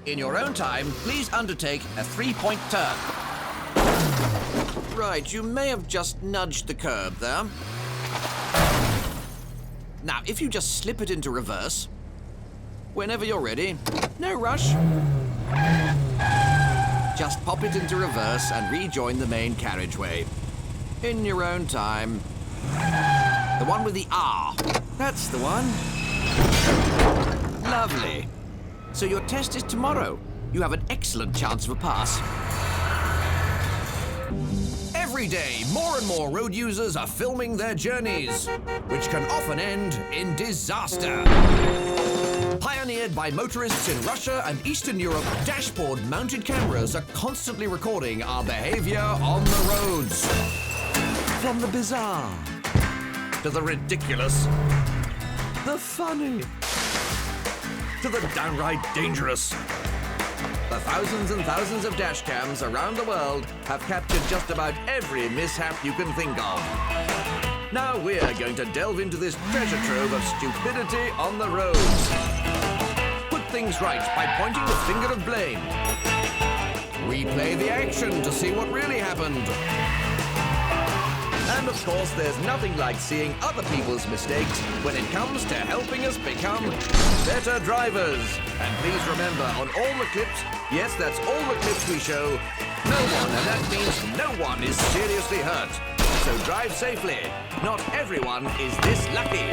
In your own time, please undertake a 3-point turn. Right, you may have just nudged the curb there. Now, if you just slip it into reverse, whenever you're ready, no rush. Just pop it into reverse and rejoin the main carriageway. In your own time. The one with the R. That's the one. Lovely. So your test is tomorrow. You have an excellent chance of a pass. Every day, more and more road users are filming their journeys, which can often end in disaster. Pioneered by motorists in Russia and Eastern Europe, dashboard-mounted cameras are constantly recording our behavior on the roads. From the bizarre, to the ridiculous, the funny, to the downright dangerous. The thousands and thousands of dashcams around the world have captured just about every mishap you can think of. Now we're going to delve into this treasure trove of stupidity on the roads. Put things right by pointing the finger of blame. Replay the action to see what really happened. And of course, there's nothing like seeing other people's mistakes when it comes to helping us become better drivers. And please remember, on all the clips, yes, that's all the clips we show, no one, and that means no one, is seriously hurt. So drive safely. Not everyone is this lucky.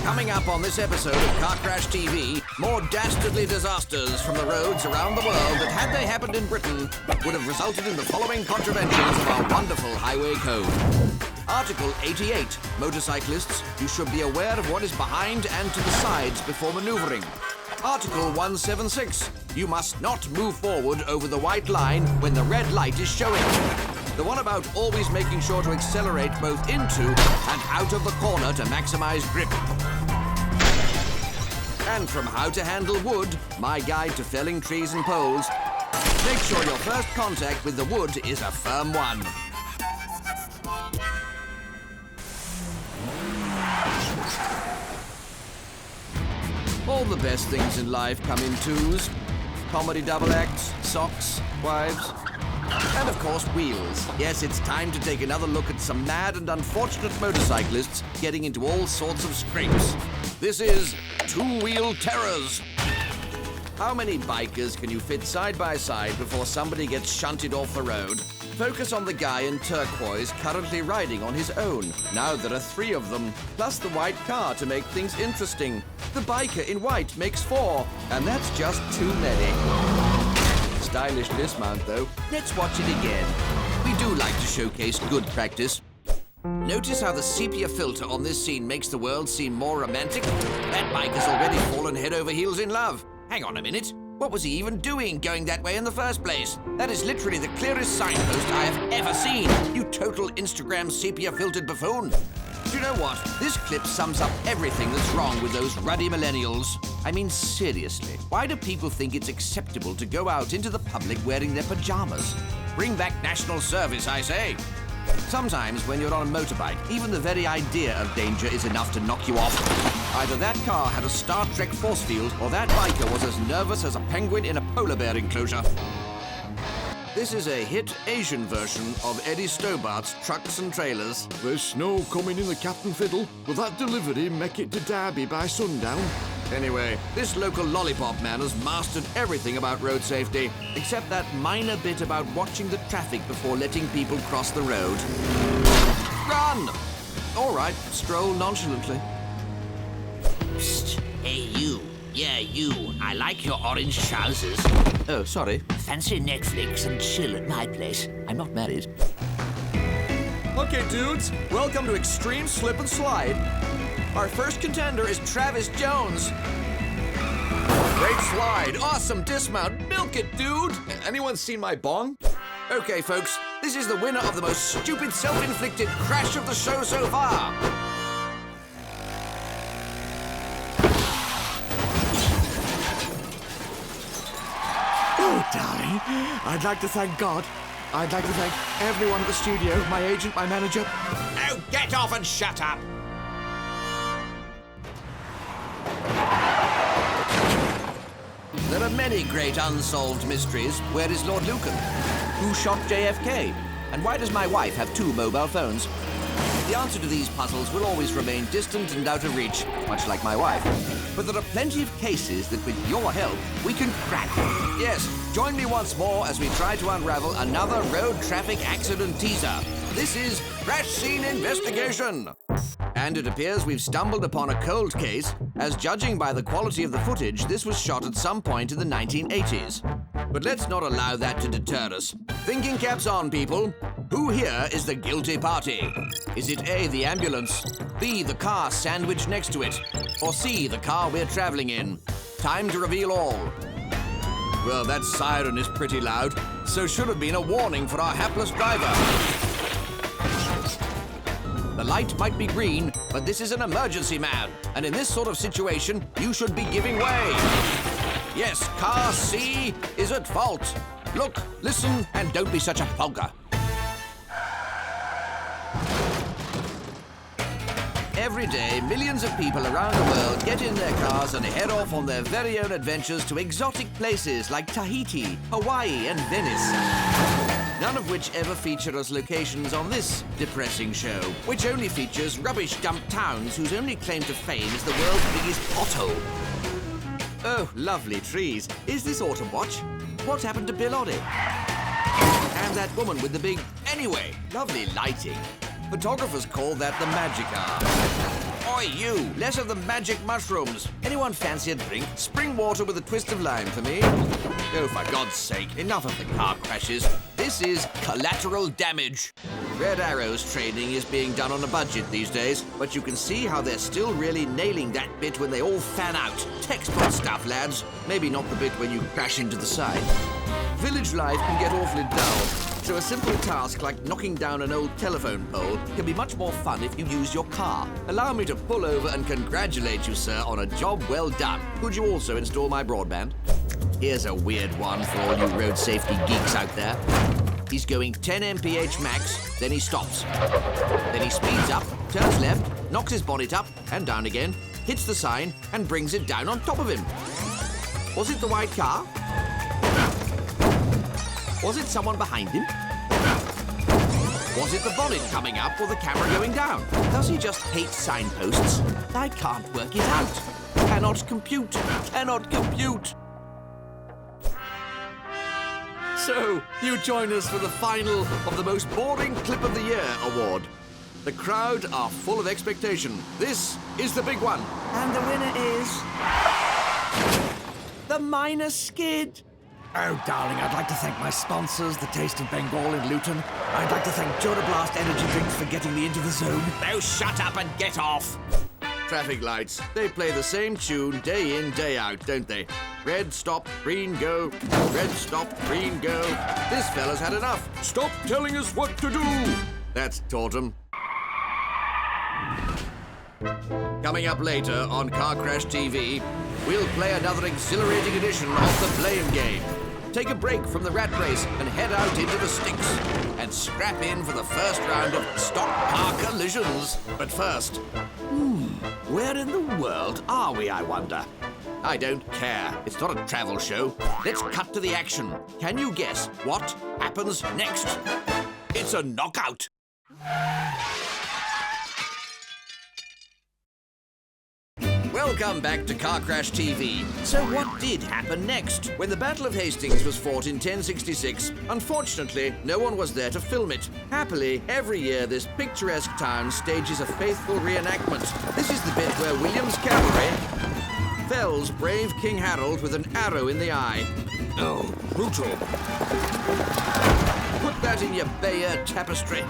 Coming up on this episode of Car Crash TV, more dastardly disasters from the roads around the world that, had they happened in Britain, would have resulted in the following contraventions of our wonderful highway code. Article 88, motorcyclists, you should be aware of what is behind and to the sides before maneuvering. Article 176, you must not move forward over the white line when the red light is showing. The one about always making sure to accelerate both into and out of the corner to maximize grip. And from How to Handle Wood, my guide to felling trees and poles, make sure your first contact with the wood is a firm one. All the best things in life come in twos. Comedy double acts, socks, wives, and of course wheels. Yes, it's time to take another look at some mad and unfortunate motorcyclists getting into all sorts of scrapes. This is Two-Wheel Terrors. How many bikers can you fit side by side before somebody gets shunted off the road? Focus on the guy in turquoise currently riding on his own. Now there are 3 of them, plus the white car to make things interesting. The biker in white makes 4, and that's just too many. Stylish dismount, though. Let's watch it again. We do like to showcase good practice. Notice how the sepia filter on this scene makes the world seem more romantic? That biker's already fallen head over heels in love. Hang on a minute. What was he even doing going that way in the first place? That is literally the clearest signpost I have ever seen. You total Instagram sepia-filtered buffoon. Do you know what? This clip sums up everything that's wrong with those ruddy millennials. I mean, seriously, why do people think it's acceptable to go out into the public wearing their pajamas? Bring back national service, I say. Sometimes when you're on a motorbike, even the very idea of danger is enough to knock you off. Either that car had a Star Trek force field, or that biker was as nervous as a penguin in a polar bear enclosure. This is a hit Asian version of Eddie Stobart's Trucks and Trailers. There's snow coming in the Captain Fiddle. Will that delivery make it to Derby by sundown? Anyway, this local lollipop man has mastered everything about road safety, except that minor bit about watching the traffic before letting people cross the road. Run! All right, stroll nonchalantly. Psst. Hey, you. Yeah, you. I like your orange trousers. Oh, sorry. Fancy Netflix and chill at my place. I'm not married. Okay, dudes, welcome to Extreme Slip and Slide. Our first contender is Travis Jones. Great slide, awesome dismount, milk it, dude. Anyone seen my bong? Okay, folks, this is the winner of the most stupid self-inflicted crash of the show so far. Oh, darling, I'd like to thank God. I'd like to thank everyone at the studio, my agent, my manager. Now get off and shut up. are many great unsolved mysteries. Where is Lord Lucan? Who shot JFK? And why does my wife have 2 mobile phones? The answer to these puzzles will always remain distant and out of reach, much like my wife. But there are plenty of cases that, with your help, we can crack. Yes, join me once more as we try to unravel another road traffic accident teaser. This is Crash Scene Investigation. And it appears we've stumbled upon a cold case, as judging by the quality of the footage, this was shot at some point in the 1980s. But let's not allow that to deter us. Thinking caps on, people. Who here is the guilty party? Is it A, the ambulance, B, the car sandwiched next to it, or C, the car we're traveling in? Time to reveal all. Well, that siren is pretty loud, so should have been a warning for our hapless driver. The light might be green, but this is an emergency, man. And in this sort of situation, you should be giving way. Yes, car C is at fault. Look, listen, and don't be such a plonker. Every day, millions of people around the world get in their cars and head off on their very own adventures to exotic places like Tahiti, Hawaii, and Venice. None of which ever feature as locations on this depressing show, which only features rubbish dump towns whose only claim to fame is the world's biggest pothole. Oh, lovely trees. Is this Autumn Watch? What happened to Bill Oddie? And that woman with the big... Anyway, lovely lighting. Photographers call that the magic hour. Oi, you! Less of the magic mushrooms. Anyone fancy a drink? Spring water with a twist of lime for me. Oh, for God's sake, enough of the car crashes. This is collateral damage. Red Arrow's training is being done on a budget these days, but you can see how they're still really nailing that bit when they all fan out. Textbook stuff, lads. Maybe not the bit when you crash into the side. Village life can get awfully dull. So a simple task like knocking down an old telephone pole can be much more fun if you use your car. Allow me to pull over and congratulate you, sir, on a job well done. Could you also install my broadband? Here's a weird one for all you road safety geeks out there. He's going 10 mph max, then he stops. Then he speeds up, turns left, knocks his bonnet up and down again, hits the sign and brings it down on top of him. Was it the white car? Was it someone behind him? Was it the bonnet coming up or the camera going down? Does he just hate signposts? I can't work it out. Cannot compute. Cannot compute. So, you join us for the final of the most boring clip of the year award. The crowd are full of expectation. This is the big one. And the winner is... the minor skid. Oh, darling, I'd like to thank my sponsors, the Taste of Bengal in Luton. I'd like to thank Jodablast Energy Drinks for getting me into the zone. Now shut up and get off. Traffic lights. They play the same tune day in, day out, don't they? Red, stop, green, go. Red, stop, green, go. This fella's had enough. Stop telling us what to do. That's Tortum. Coming up later on Car Crash TV, we'll play another exhilarating edition of the Blame Game. Take a break from the rat race and head out into the sticks and scrap in for the first round of stock car collisions. But first, where in the world are we, I wonder? I don't care. It's not a travel show. Let's cut to the action. Can you guess what happens next? It's a knockout. Welcome back to Car Crash TV. So what did happen next? When the Battle of Hastings was fought in 1066, unfortunately, no one was there to film it. Happily, every year this picturesque town stages a faithful reenactment. This is the bit where William's cavalry fells brave King Harold with an arrow in the eye. Oh, brutal. Put that in your Bayer tapestry.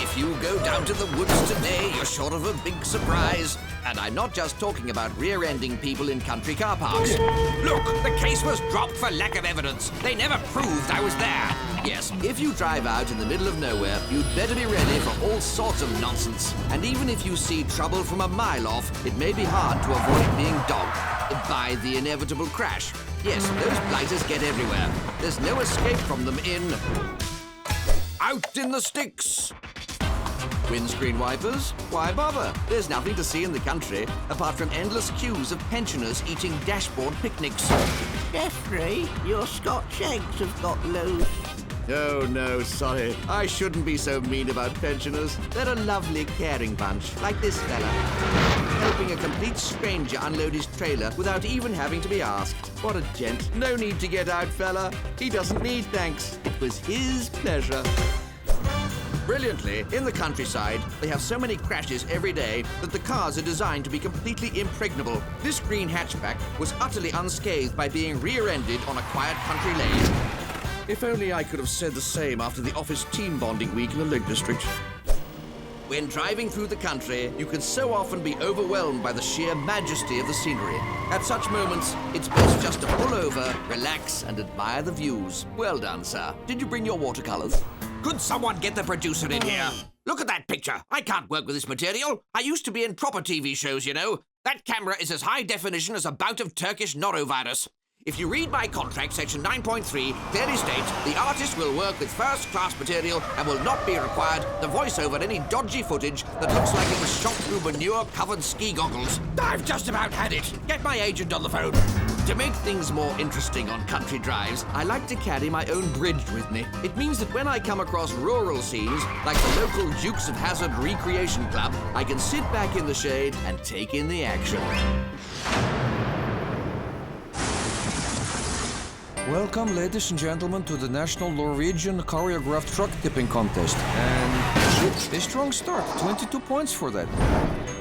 If you go down to the woods today, you're sure of a big surprise. And I'm not just talking about rear-ending people in country car parks. Look, the case was dropped for lack of evidence. They never proved I was there. Yes, if you drive out in the middle of nowhere, you'd better be ready for all sorts of nonsense. And even if you see trouble from a mile off, it may be hard to avoid being dogged by the inevitable crash. Yes, those blighters get everywhere. There's no escape from them in... Out in the sticks! Windscreen wipers? Why bother? There's nothing to see in the country apart from endless queues of pensioners eating dashboard picnics. Jeffrey, your Scotch eggs have got loose. Oh, no, sorry. I shouldn't be so mean about pensioners. They're a lovely, caring bunch, like this fella. Helping a complete stranger unload his trailer without even having to be asked. What a gent. No need to get out, fella. He doesn't need thanks. It was his pleasure. Brilliantly, in the countryside, they have so many crashes every day that the cars are designed to be completely impregnable. This green hatchback was utterly unscathed by being rear-ended on a quiet country lane. If only I could have said the same after the office team bonding week in the Lake District. When driving through the country, you can so often be overwhelmed by the sheer majesty of the scenery. At such moments, it's best just to pull over, relax, and admire the views. Well done, sir. Did you bring your watercolors? Could someone get the producer in here? Look at that picture. I can't work with this material. I used to be in proper TV shows, you know. That camera is as high definition as a bout of Turkish norovirus. If you read my contract, section 9.3 clearly states the artist will work with first-class material and will not be required to voice over any dodgy footage that looks like it was shot through manure-covered ski goggles. I've just about had it. Get my agent on the phone. To make things more interesting on country drives, I like to carry my own bridge with me. It means that when I come across rural scenes, like the local Dukes of Hazzard Recreation Club, I can sit back in the shade and take in the action. Welcome, ladies and gentlemen, to the National Norwegian Choreographed Truck Tipping Contest. And a strong start, 22 points for that.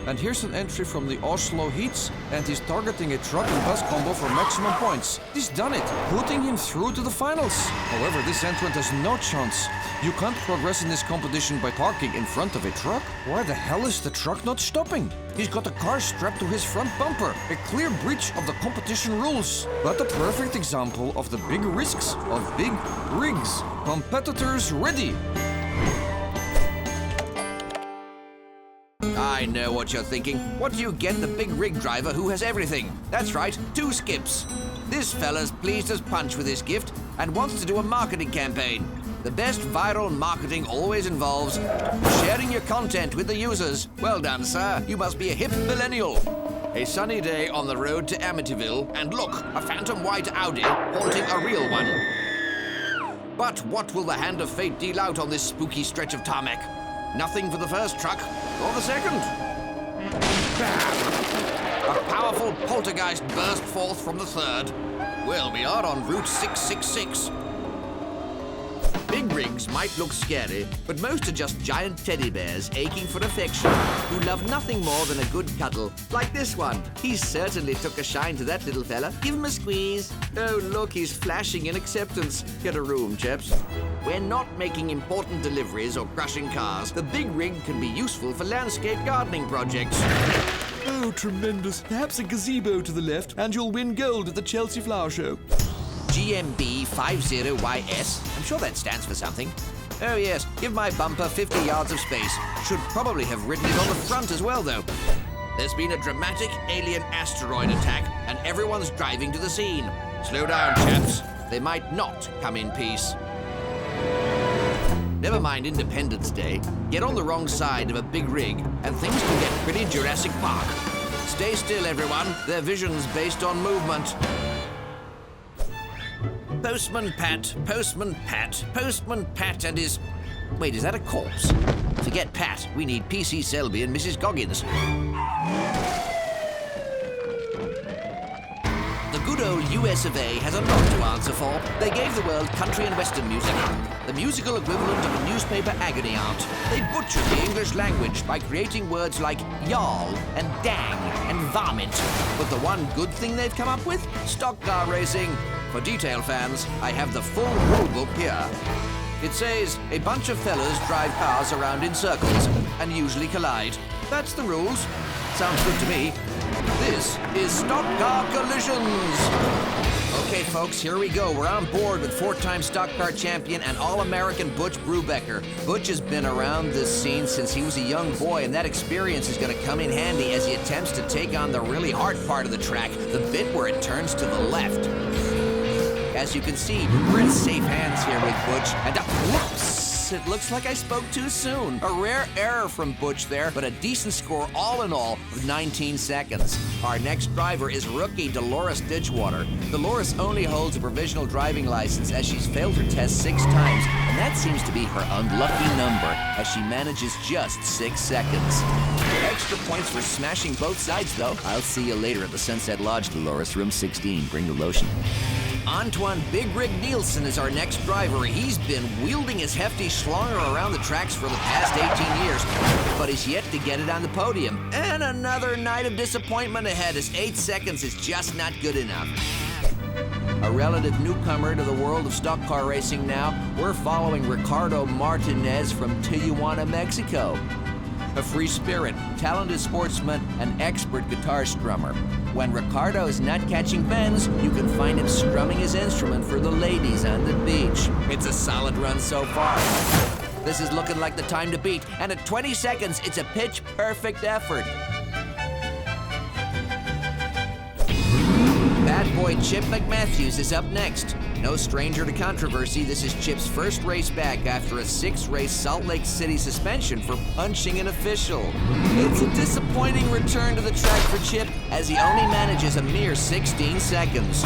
And here's an entry from the Oslo Heats, and he's targeting a truck and bus combo for maximum points. He's done it, putting him through to the finals. However, this entrant has no chance. You can't progress in this competition by parking in front of a truck. Why the hell is the truck not stopping? He's got a car strapped to his front bumper, a clear breach of the competition rules. But a perfect example of the big risks of big rigs. Competitors ready. I know what you're thinking. What do you get the big rig driver who has everything? That's right, 2 skips. This fella's pleased as punch with his gift and wants to do a marketing campaign. The best viral marketing always involves sharing your content with the users. Well done, sir. You must be a hip millennial. A sunny day on the road to Amityville, and look, a phantom white Audi haunting a real one. But what will the hand of fate deal out on this spooky stretch of tarmac? Nothing for the first truck, or the second. A powerful poltergeist burst forth from the third. Well, we are on Route 666. Big rigs might look scary, but most are just giant teddy bears aching for affection, who love nothing more than a good cuddle, like this one. He certainly took a shine to that little fella. Give him a squeeze. Oh, look, he's flashing in acceptance. Get a room, chaps. We're not making important deliveries or crushing cars. The big rig can be useful for landscape gardening projects. Oh, tremendous. Perhaps a gazebo to the left, and you'll win gold at the Chelsea Flower Show. GMB 50YS. I'm sure that stands for something. Oh yes, give my bumper 50 yards of space. Should probably have written it on the front as well, though. There's been a dramatic alien asteroid attack, and everyone's driving to the scene. Slow down, chaps. They might not come in peace. Never mind Independence Day. Get on the wrong side of a big rig, and things can get pretty Jurassic Park. Stay still, everyone. Their vision's based on movement. Postman Pat, Postman Pat, Postman Pat and his... Wait, is that a corpse? Forget Pat. We need PC Selby and Mrs. Goggins. The good old US of A has a lot to answer for. They gave the world country and western music, the musical equivalent of a newspaper agony aunt. They butchered the English language by creating words like y'all and dang and varmint. But the one good thing they've come up with? Stock car racing. For detail fans, I have the full rulebook here. It says a bunch of fellas drive cars around in circles and usually collide. That's the rules. Sounds good to me. This is Stock Car Collisions. Okay, folks, here we go. We're on board with 4-time Stock Car champion and All-American Butch Brubaker. Butch has been around this scene since he was a young boy, and that experience is going to come in handy as he attempts to take on the really hard part of the track, the bit where it turns to the left. As you can see, we're in safe hands here with Butch, and whoops! Oops, it looks like I spoke too soon. A rare error from Butch there, but a decent score all in all of 19 seconds. Our next driver is rookie Dolores Ditchwater. Dolores only holds a provisional driving license as she's failed her test 6 times, and that seems to be her unlucky number as she manages just 6 seconds. Extra points for smashing both sides, though. I'll see you later at the Sunset Lodge, Dolores, room 16. Bring the lotion. Antoine Big Rig Nielsen is our next driver. He's been wielding his hefty schlonger around the tracks for the past 18 years, but is yet to get it on the podium. And another night of disappointment ahead as 8 seconds is just not good enough. A relative newcomer to the world of stock car racing now, we're following Ricardo Martinez from Tijuana, Mexico. A free spirit, talented sportsman, and expert guitar strummer. When Ricardo is not catching bends, you can find him strumming his instrument for the ladies on the beach. It's a solid run so far. This is looking like the time to beat, and at 20 seconds, it's a pitch-perfect effort. Bad boy Chip McMatthews is up next. No stranger to controversy, this is Chip's first race back after a 6-race Salt Lake City suspension for punching an official. It's a disappointing return to the track for Chip as he only manages a mere 16 seconds.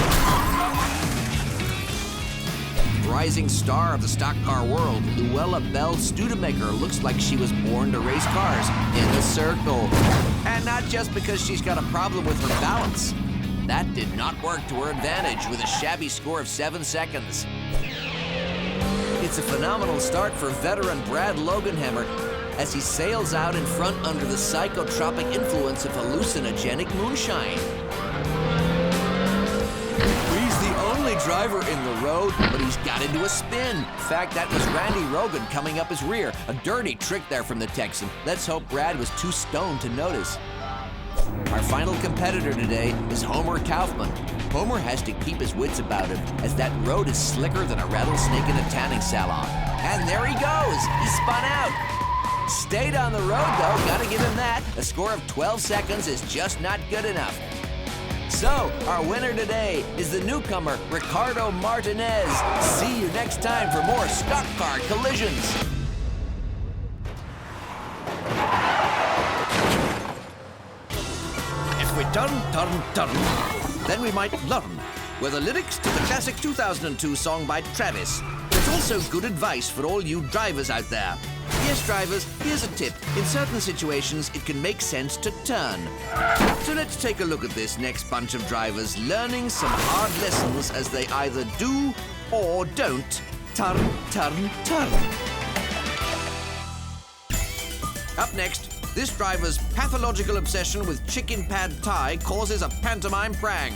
Rising star of the stock car world, Luella Bell Studemaker looks like she was born to race cars in a circle. And not just because she's got a problem with her balance. That did not work to her advantage with a shabby score of 7 seconds. It's a phenomenal start for veteran Brad Loganhammer as he sails out in front under the psychotropic influence of hallucinogenic moonshine. He's the only driver in the road, but he's got into a spin. In fact, that was Randy Rogan coming up his rear. A dirty trick there from the Texan. Let's hope Brad was too stoned to notice. Our final competitor today is Homer Kaufman. Homer has to keep his wits about him, as that road is slicker than a rattlesnake in a tanning salon. And there he goes! He spun out! Stayed on the road, though, gotta give him that. A score of 12 seconds is just not good enough. So, our winner today is the newcomer, Ricardo Martinez. See you next time for more stock car collisions. We dun, then we might learn were the lyrics to the classic 2002 song by Travis. It's also good advice for all you drivers out there. Yes, drivers, here's a tip. In certain situations, it can make sense to turn. So let's take a look at this next bunch of drivers learning some hard lessons as they either do or don't turn. Up next, this driver's pathological obsession with chicken pad thai causes a pantomime prang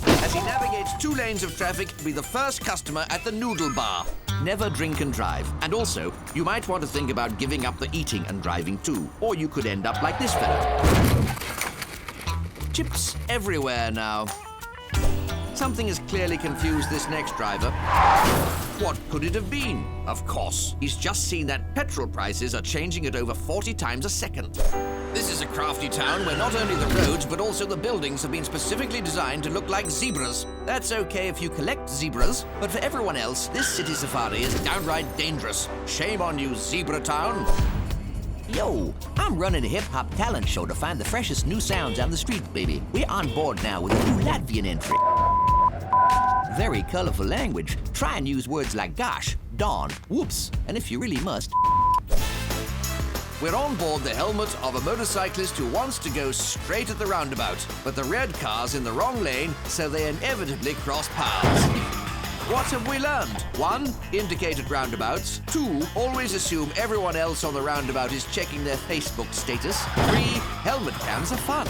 as he navigates 2 lanes of traffic to be the first customer at the noodle bar. Never drink and drive. And also, you might want to think about giving up the eating and driving too, or you could end up like this fella. Chips everywhere now. Something has clearly confused this next driver. What could it have been? Of course, he's just seen that petrol prices are changing at over 40 times a second. This is a crafty town where not only the roads, but also the buildings have been specifically designed to look like zebras. That's okay if you collect zebras, but for everyone else, this city safari is downright dangerous. Shame on you, Zebra Town. Yo, I'm running a hip-hop talent show to find the freshest new sounds on the street, baby. We're on board now with a new Latvian entry. Very colorful language. Try and use words like gosh, dawn, whoops, and if you really must. We're on board the helmet of a motorcyclist who wants to go straight at the roundabout, but the red car's in the wrong lane, so they inevitably cross paths. What have we learned? 1, indicate at roundabouts. 2, always assume everyone else on the roundabout is checking their Facebook status. 3, helmet cams are fun.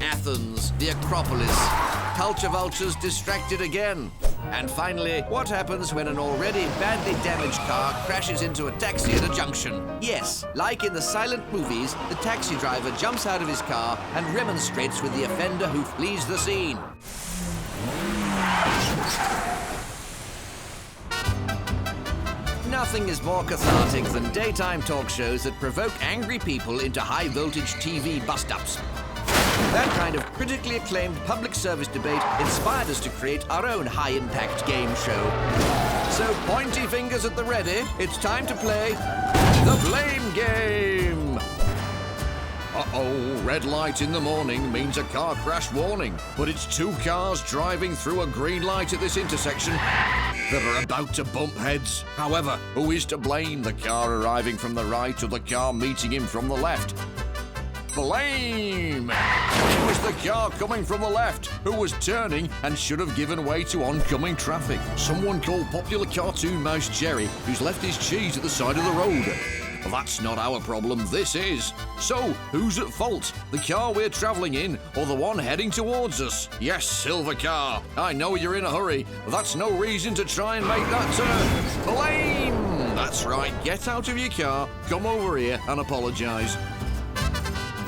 Athens, the Acropolis. Culture vultures distracted again. And finally, what happens when an already badly damaged car crashes into a taxi at a junction? Yes, like in the silent movies, the taxi driver jumps out of his car and remonstrates with the offender who flees the scene. Nothing is more cathartic than daytime talk shows that provoke angry people into high-voltage TV bust-ups. That kind of critically acclaimed public service debate inspired us to create our own high-impact game show. So pointy fingers at the ready. It's time to play the blame game. Uh-oh, red light in the morning means a car crash warning. But it's two cars driving through a green light at this intersection that are about to bump heads. However, who is to blame? The car arriving from the right or the car meeting him from the left? Blame! It was the car coming from the left who was turning and should have given way to oncoming traffic. Someone called popular cartoon mouse Jerry, who's left his cheese at the side of the road. Well, that's not our problem, this is. So, who's at fault? The car we're travelling in or the one heading towards us? Yes, silver car. I know you're in a hurry, but that's no reason to try and make that turn. Blame! That's right, get out of your car, come over here and apologise.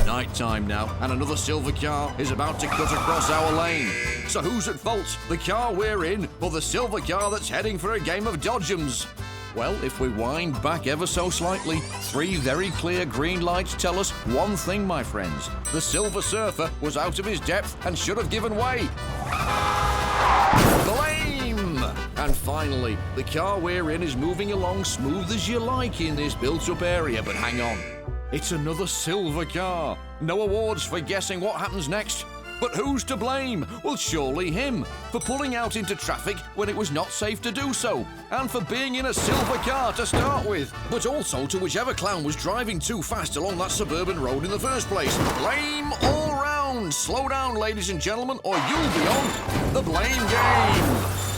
Night time now, and another silver car is about to cut across our lane. So who's at fault? The car we're in, or the silver car that's heading for a game of dodgems? Well, if we wind back ever so slightly, three very clear green lights tell us one thing, my friends. The Silver Surfer was out of his depth and should have given way. Blame! And finally, the car we're in is moving along smooth as you like in this built-up area, but hang on. It's another silver car. No awards for guessing what happens next. But who's to blame? Well, surely him, for pulling out into traffic when it was not safe to do so, and for being in a silver car to start with. But also to whichever clown was driving too fast along that suburban road in the first place. Blame all round. Slow down, ladies and gentlemen, or you'll be on the blame game.